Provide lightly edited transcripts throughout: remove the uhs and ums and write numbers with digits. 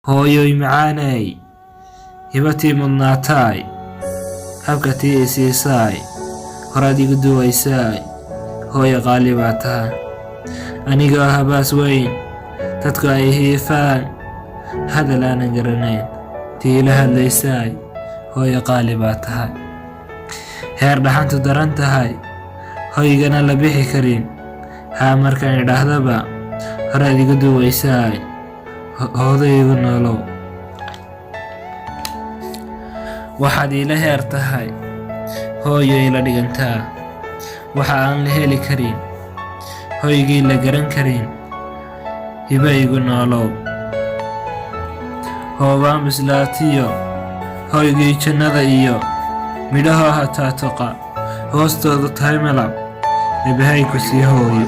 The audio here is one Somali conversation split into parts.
hooyoy macaanay, hibatii mudnaataay, habkatii isiisaay, horaad igu duwaysaay, hooyo qaali baa tahay. Aniga oo habaas weyn, dadku ay hiifaan, hadal aanan garanayn, tii ila hadlaysaay, hooyo qaali baa tahay. Heer dhaxantu daran tahay, hoygana la bixi karin, haa markaan idhaahdaba, horaad igu duwaysaay, hooday igu noolow. Waxaad iila heer tahay, hooyo ila dhigantaa, waxa aan la heli karin, hoygii la garan karin, hiba igu noolow. Hoobaan bislaatiyo, hoygii jannada iyo midhahoo hataa toqa, hoostoodu tahay malab, eebbahay ku sii hooyo.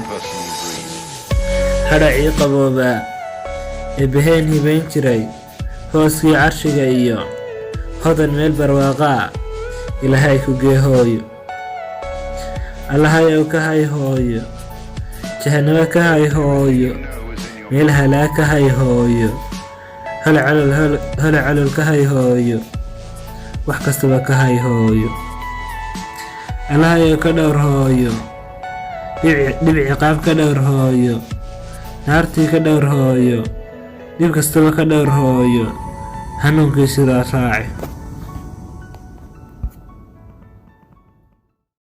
Hadhacii qaboobaa, eebbaheen hibayn jiray, hooskii carshiga iyo hodan meel barwaaqaa, ilaahay ku gee hooyo. Allahayow ka hay hooyo, jahannamo ka hay hooyo, meel halaag ka hay hooyo, hole calol ka hay hooyo, wax kastaba ka hay hooyo. Allahayow ka dhowr hooyo, dhib ciqaab ka dhowr hooyo, naartii ka dhowr hooyo, dhib kastaba ka dhowr hooyo, hanuunkii sidaa raaci.